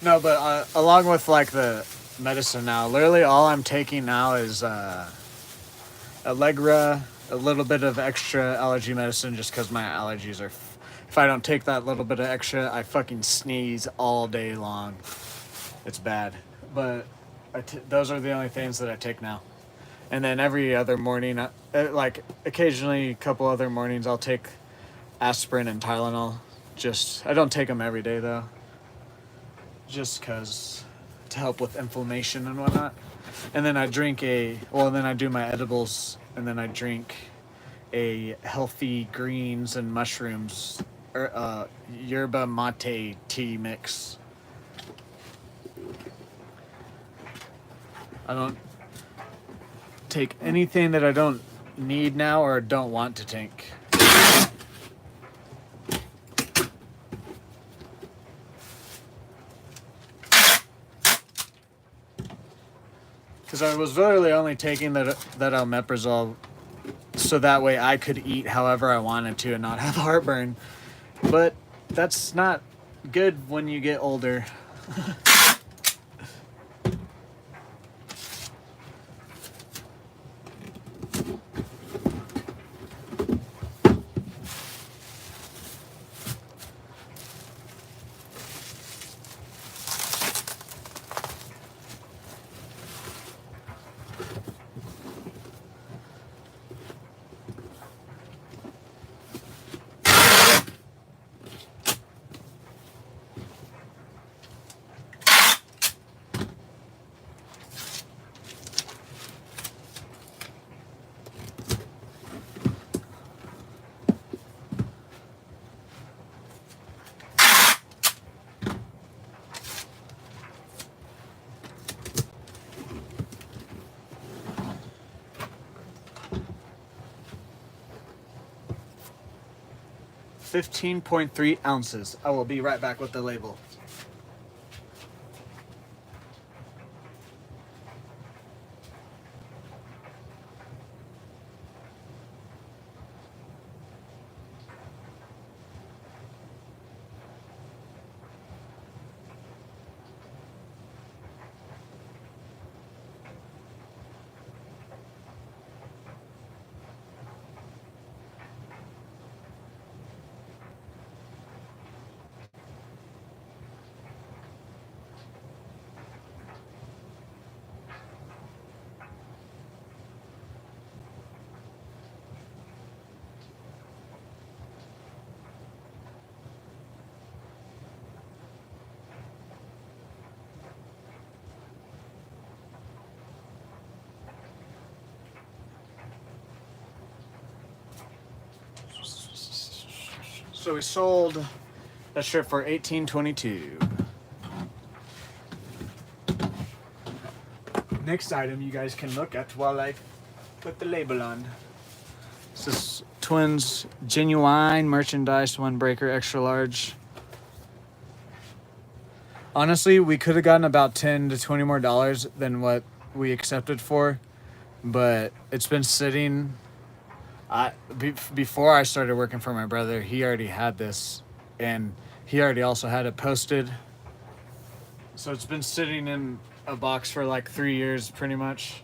No, but along with like the medicine now, literally all I'm taking now is Allegra, a little bit of extra allergy medicine just because my allergies are... If I don't take that little bit of extra, I fucking sneeze all day long. It's bad. But those are the only things that I take now. And then every other morning, like occasionally a couple other mornings, I'll take aspirin and Tylenol I don't take them every day though, just because to help with inflammation and whatnot. And then I then I do my edibles, and then I drink a healthy greens and mushrooms yerba mate tea mix. I don't take anything that I don't need now or don't want to take. Because I was literally only taking that omeprazole so that way I could eat however I wanted to and not have heartburn. But that's not good when you get older. 15.3 ounces. I will be right back with the label. So we sold that shirt for $18.22. Next item you guys can look at while I put the label on. This is Twins Genuine Merchandise One Breaker Extra Large. Honestly, we could have gotten about $10 to $20 more than what we accepted for, but it's been sitting. Before I started working for my brother, he already had this, and he already also had it posted. So it's been sitting in a box for like 3 years, pretty much.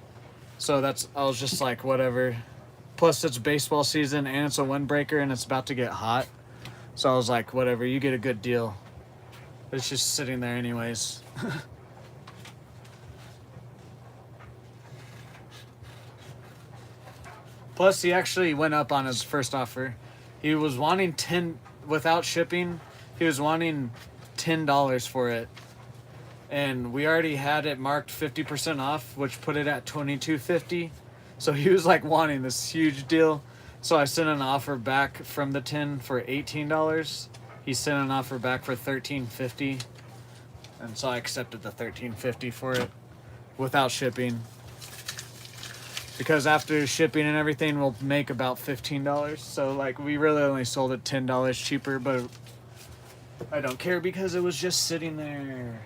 So I was just like, whatever. Plus, it's baseball season, and it's a windbreaker, and it's about to get hot. So I was like, whatever, you get a good deal. But it's just sitting there anyways. Plus, he actually went up on his first offer. He was wanting 10 without shipping. He was wanting $10 for it, and we already had it marked 50% off, which put it at $22.50. So he was like wanting this huge deal. So I sent an offer back from the 10 for $18. He sent an offer back for $13.50, and so I accepted the $13.50 for it without shipping. Because after shipping and everything, we'll make about $15. So, like, we really only sold it $10 cheaper, but I don't care because it was just sitting there.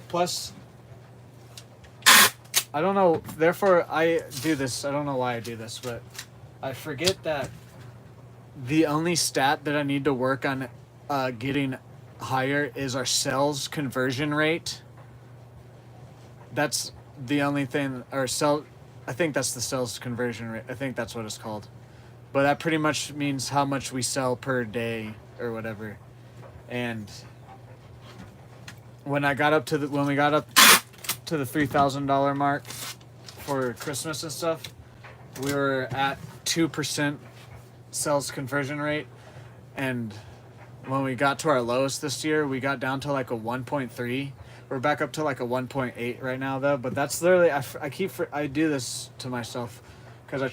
Plus, I don't know, therefore I do this. I don't know why I do this, but I forget that the only stat that I need to work on getting higher is our sales conversion rate. That's the only thing, I think that's the sales conversion rate. I think that's what it's called. But that pretty much means how much we sell per day or whatever. And when we got up to the $3,000 mark for Christmas and stuff, we were at 2% sales conversion rate. And when we got to our lowest this year, we got down to like a 1.3. We're back up to like a 1.8 right now though, but that's literally I do this to myself because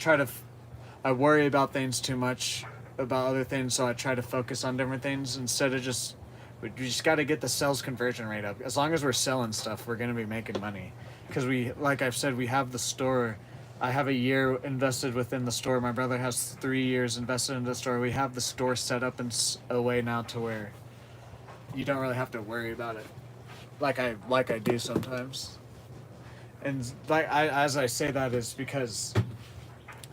I worry about things too much, about other things, so I try to focus on different things instead of we just got to get the sales conversion rate up. As long as we're selling stuff, we're going to be making money because like I've said, we have the store. I have a year invested within the store. My brother has 3 years invested in the store. We have the store set up in a way now to where you don't really have to worry about it, like I do sometimes. And as I say that is because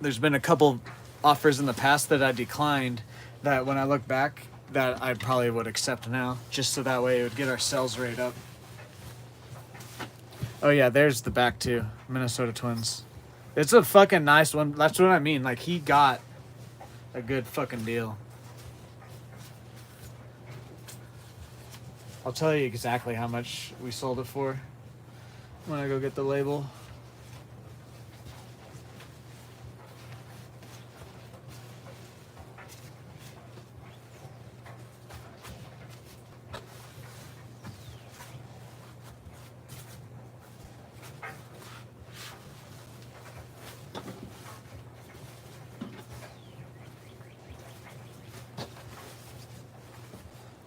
there's been a couple offers in the past that I declined that when I look back that I probably would accept now, just so that way it would get our sales rate up. Oh yeah, there's the back too, Minnesota Twins. It's a fucking nice one. That's what I mean. Like, he got a good fucking deal. I'll tell you exactly how much we sold it for when I go get the label.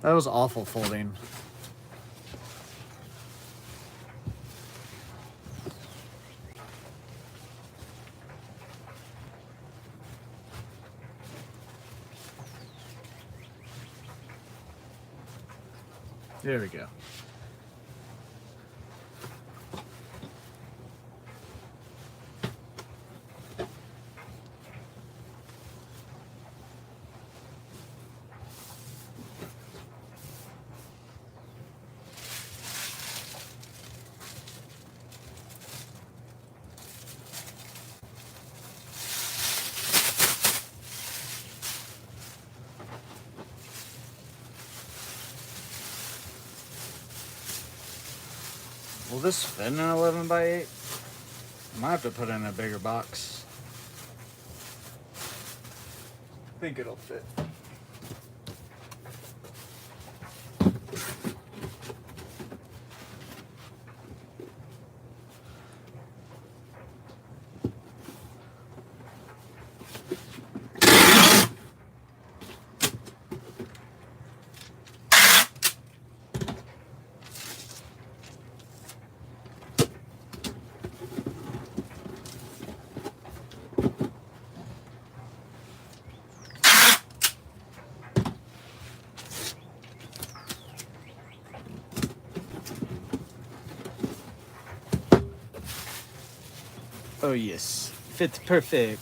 That was awful folding. There we go. Will this fit in an 11 by 8? I might have to put it in a bigger box. I think it'll fit. Oh yes, fits perfect.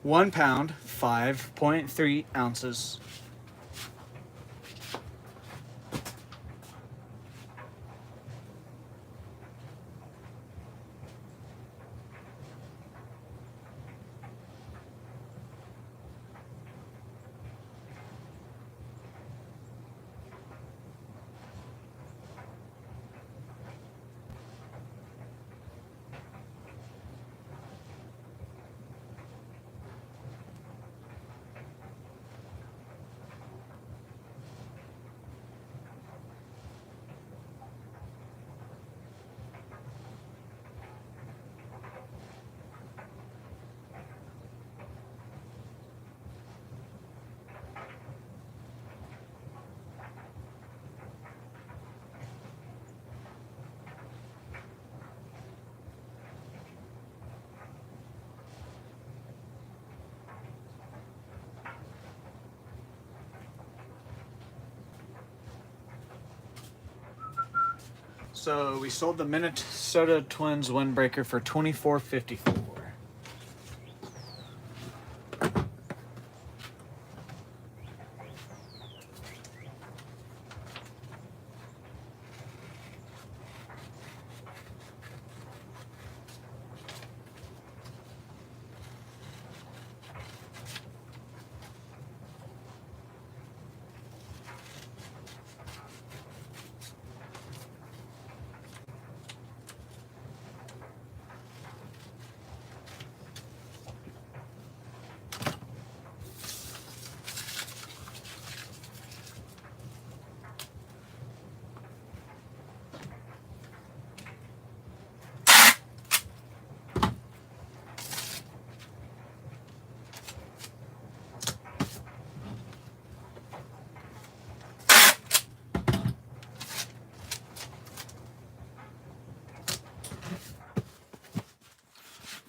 £1, 5.3 ounces. So we sold the Minnesota Twins windbreaker for $24.54.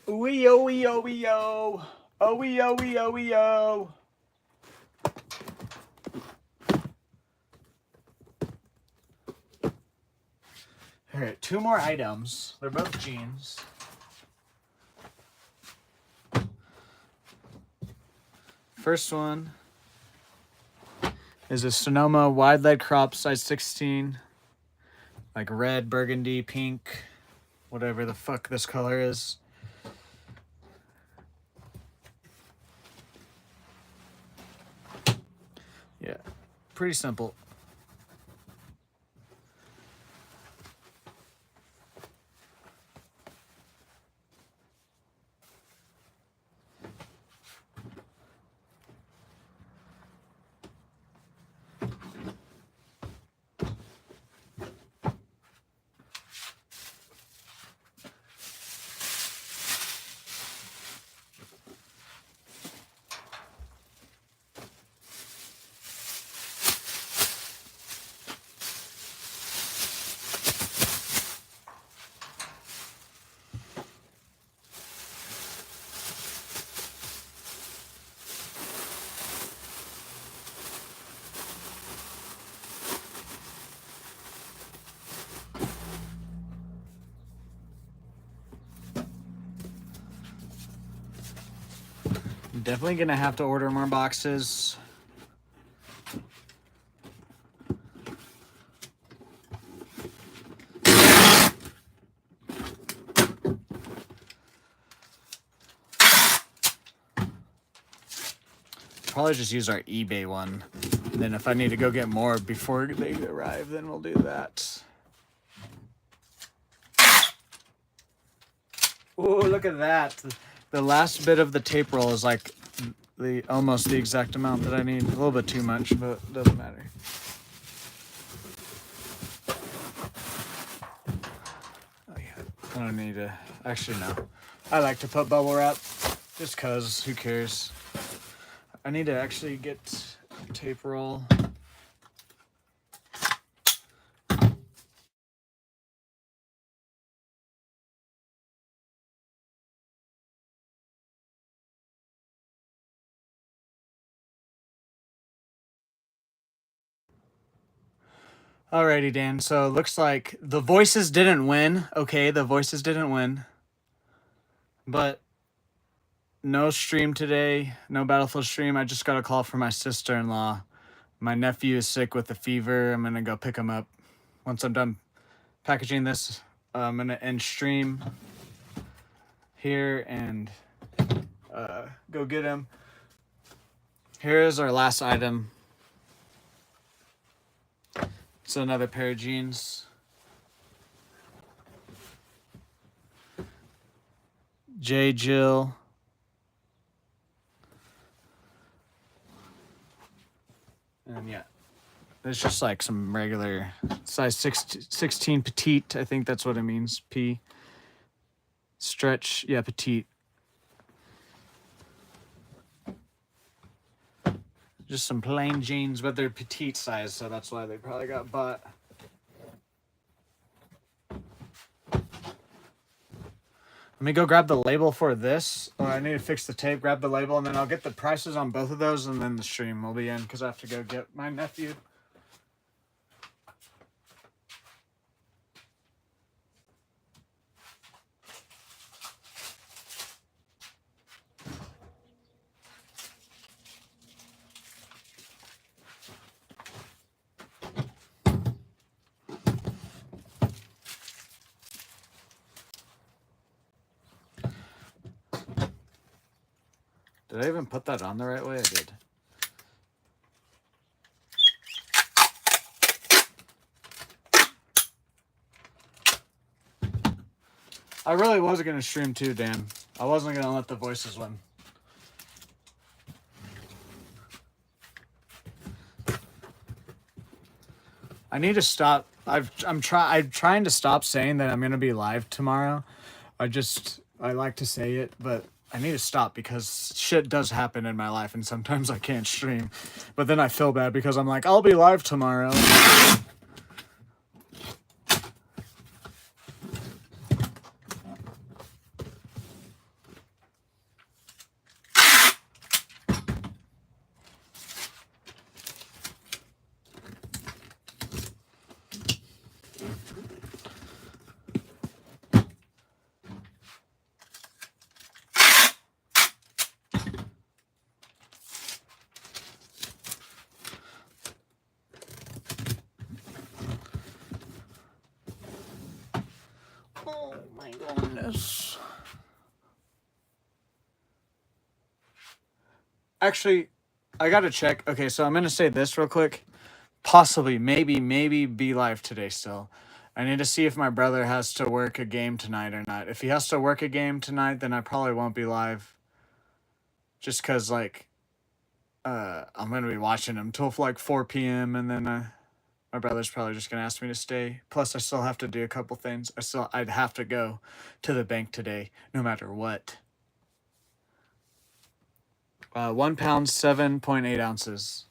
Ooey-oh-wee-oh-wee-oh. Oh-wee-oh-wee-oh-wee-oh. All right, 2 more items. They're both jeans. First one is a Sonoma wide leg crop, size 16. Like red, burgundy, pink, whatever the fuck this color is. Yeah, pretty simple. I'm definitely gonna have to order more boxes. Probably just use our eBay one. And then if I need to go get more before they arrive, then we'll do that. Oh, look at that. The last bit of the tape roll is like almost the exact amount that I need. A little bit too much, but it doesn't matter. Oh yeah, I don't need to, actually no. I like to put bubble wrap just cause, who cares? I need to actually get a tape roll. Alrighty, Dan. So it looks like the voices didn't win. Okay, the voices didn't win. But no stream today. No Battlefield stream. I just got a call from my sister-in-law. My nephew is sick with a fever. I'm going to go pick him up. Once I'm done packaging this, I'm going to end stream here and go get him. Here is our last item. It's another pair of jeans. J. Jill. And yeah, it's just like some regular size 16 petite. I think that's what it means. P. Stretch. Yeah, petite. Just some plain jeans, but they're petite size, so that's why they probably got bought. Let me go grab the label for this. Oh, I need to fix the tape, grab the label, and then I'll get the prices on both of those, and then the stream will be in because I have to go get my nephew. Did I even put that on the right way? I did. I really wasn't going to stream too, Dan. I wasn't going to let the voices win. I need to stop. I'm trying to stop saying that I'm going to be live tomorrow. I like to say it, but I need to stop because shit does happen in my life and sometimes I can't stream. But then I feel bad because I'm like, I'll be live tomorrow. Oh my goodness. Actually, I gotta check. Okay, so I'm gonna say this real quick. Possibly, maybe be live today still. I need to see if my brother has to work a game tonight or not. If he has to work a game tonight, then I probably won't be live. Just cause like, I'm gonna be watching him till like 4 p.m. and then my brother's probably just gonna ask me to stay. Plus, I still have to do a couple things. I'd have to go to the bank today, no matter what. 1 pound, 7.8 ounces.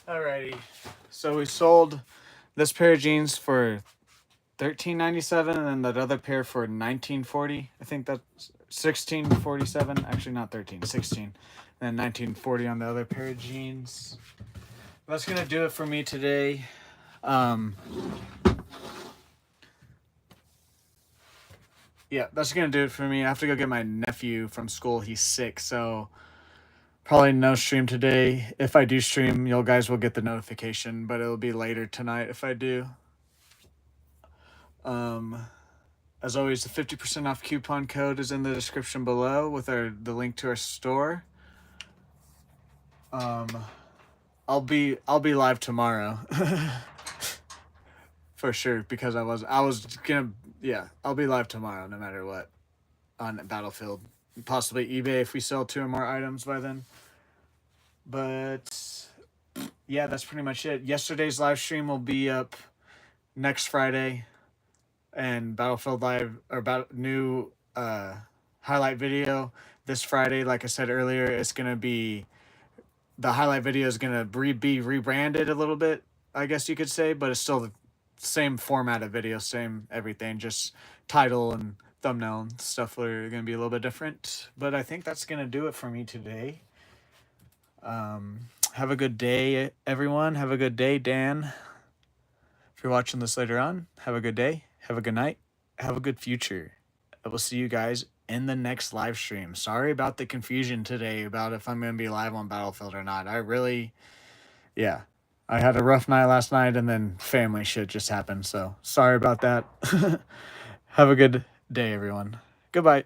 Alrighty, so we sold this pair of jeans for $13.97 and then that other pair for $19.40. I think that's $16.47. Actually, not 13, 16. And then $19.40 on the other pair of jeans. That's gonna do it for me today. Yeah, that's gonna do it for me. I have to go get my nephew from school. He's sick, so probably no stream today. If I do stream, you guys will get the notification, but it'll be later tonight if I do. As always, the 50% off coupon code is in the description below with the link to our store. I'll be live tomorrow. For sure, because I was gonna, yeah, I'll be live tomorrow no matter what on Battlefield. Possibly eBay if we sell 2 or more items by then. But yeah, that's pretty much it. Yesterday's live stream will be up next Friday, and Battlefield Live or about new highlight video this Friday. Like I said earlier, it's gonna be the highlight video is gonna be rebranded a little bit, I guess you could say, but it's still the same format of video, same everything, just title and thumbnail and stuff are gonna be a little bit different. But I think that's gonna do it for me today. Have a good day, everyone. Have a good day, Dan. If you're watching this later on, have a good day. Have a good night. Have a good future. I will see you guys in the next live stream. Sorry about the confusion today about if I'm going to be live on Battlefield or not. I had a rough night last night and then family shit just happened. So sorry about that. Have a good day, everyone. Goodbye.